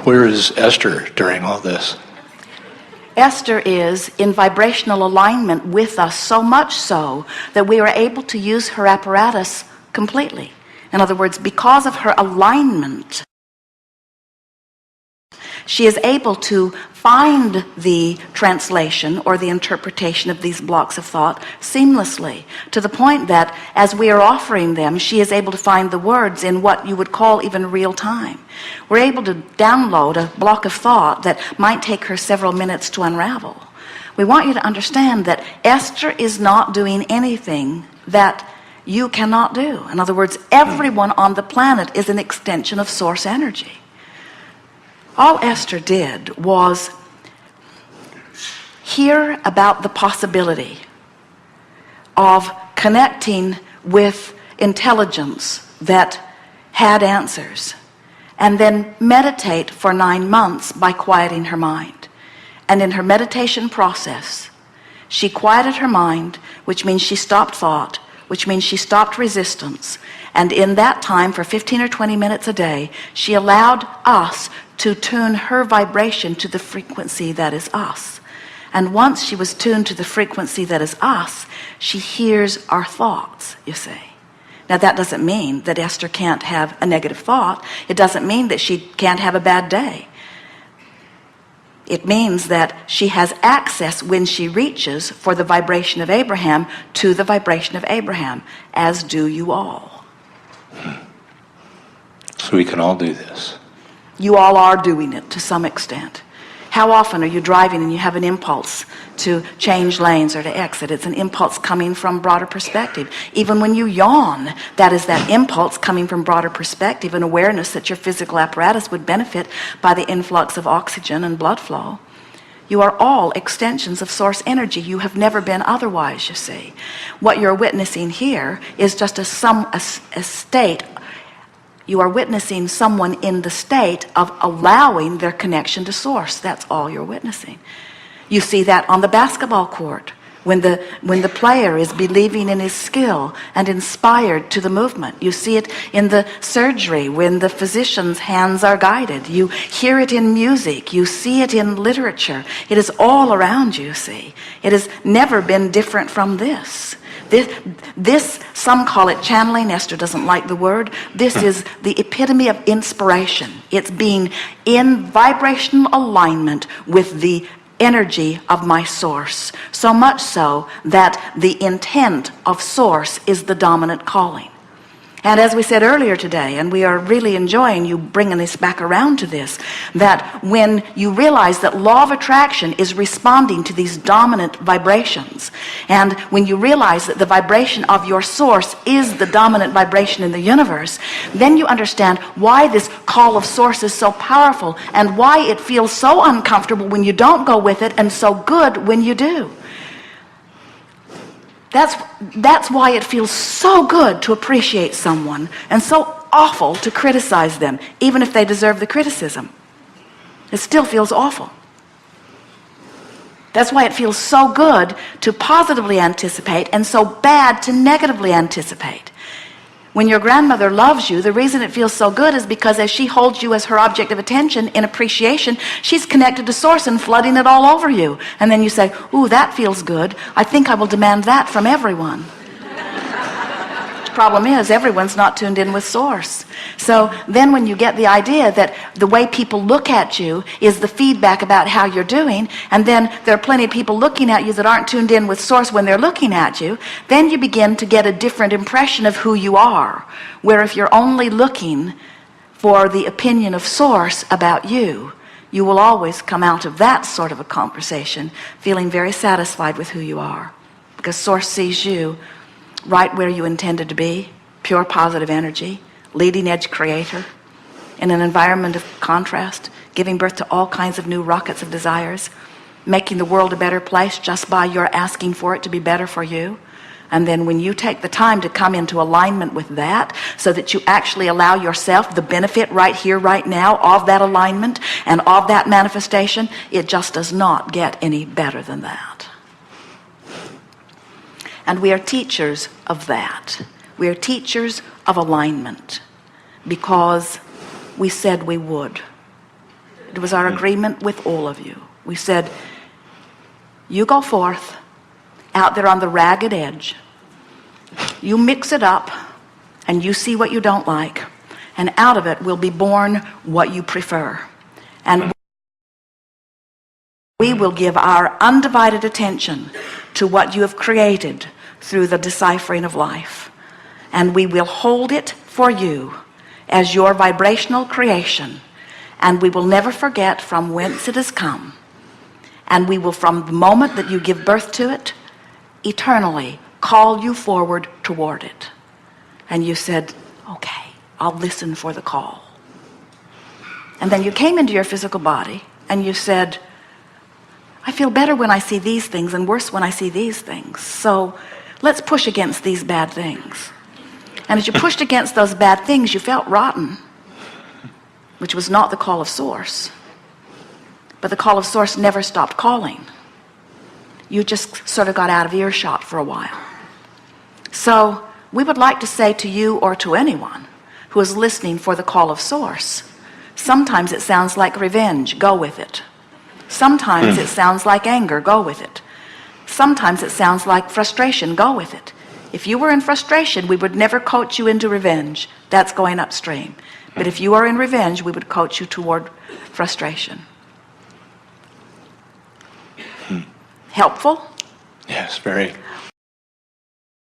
Where is Esther during all this? Esther is in vibrational alignment with us, so much so that we are able to use her apparatus completely. In other words, because of her alignment, she is able to find the translation or the interpretation of these blocks of thought seamlessly, to the point that as we are offering them, she is able to find the words in what you would call even real time. We're able to download a block of thought that might take her several minutes to unravel. We want you to understand that Esther is not doing anything that you cannot do. In other words, everyone on the planet is an extension of source energy. All Esther did was hear about the possibility of connecting with intelligence that had answers, and then meditate for 9 months by quieting her mind. And in her meditation process, she quieted her mind, which means she stopped thought, which means she stopped resistance. And in that time, for 15 or 20 minutes a day, she allowed us to tune her vibration to the frequency that is us. And once she was tuned to the frequency that is us, she hears our thoughts, you see. Now that doesn't mean that Esther can't have a negative thought. It doesn't mean that she can't have a bad day. It means that she has access when she reaches for the vibration of Abraham to the vibration of Abraham, as do you all. So we can all do this. You all are doing it to some extent. How often are you driving and you have an impulse to change lanes or to exit? It's an impulse coming from broader perspective. Even when you yawn, that is that impulse coming from broader perspective, and awareness that your physical apparatus would benefit by the influx of oxygen and blood flow. You are all extensions of source energy. You have never been otherwise, you see. What you're witnessing here is just a state. You are witnessing someone in the state of allowing their connection to source. That's all you're witnessing. You see that on the basketball court when the player is believing in his skill and inspired to the movement. You see it in the surgery when the physician's hands are guided. You hear it in music. You see it in literature. It is all around you, see. It has never been different from this. This, some call it channeling. Esther doesn't like the word. This is the epitome of inspiration. It's being in vibrational alignment with the energy of my source. So much so that the intent of source is the dominant calling. And as we said earlier today, and we are really enjoying you bringing this back around to this, that when you realize that law of attraction is responding to these dominant vibrations, and when you realize that the vibration of your source is the dominant vibration in the universe, then you understand why this call of source is so powerful and why it feels so uncomfortable when you don't go with it and so good when you do. That's why it feels so good to appreciate someone and so awful to criticize them, even if they deserve the criticism. It still feels awful. That's why it feels so good to positively anticipate and so bad to negatively anticipate. When your grandmother loves you, the reason it feels so good is because as she holds you as her object of attention in appreciation, she's connected to source and flooding it all over you. And then you say, ooh, that feels good. I think I will demand that from everyone. Problem is, everyone's not tuned in with source. So then when you get the idea that the way people look at you is the feedback about how you're doing, and then there are plenty of people looking at you that aren't tuned in with source when they're looking at you, then you begin to get a different impression of who you are. Where if you're only looking for the opinion of source about you, you will always come out of that sort of a conversation feeling very satisfied with who you are, because source sees you right where you intended to be, pure positive energy, leading edge creator, in an environment of contrast, giving birth to all kinds of new rockets of desires, making the world a better place just by your asking for it to be better for you. And then when you take the time to come into alignment with that, so that you actually allow yourself the benefit right here, right now of that alignment and of that manifestation, it just does not get any better than that. And we are teachers of that. We are teachers of alignment because we said we would. It was our agreement with all of you. We said, you go forth out there on the ragged edge. You mix it up and you see what you don't like. And out of it will be born what you prefer. And we will give our undivided attention to what you have created through the deciphering of life. And we will hold it for you as your vibrational creation. And we will never forget from whence it has come. And we will, from the moment that you give birth to it, eternally call you forward toward it. And you said, okay, I'll listen for the call. And then you came into your physical body and you said, I feel better when I see these things and worse when I see these things. So let's push against these bad things. And as you pushed against those bad things, you felt rotten, which was not the call of Source. But the call of Source never stopped calling. You just sort of got out of earshot for a while. So we would like to say to you or to anyone who is listening for the call of Source, sometimes it sounds like revenge, go with it. Sometimes it sounds like anger, go with it. Sometimes it sounds like frustration, go with it. If you were in frustration, we would never coach you into revenge. That's going upstream. But if you are in revenge, we would coach you toward frustration. Helpful? Yes, very.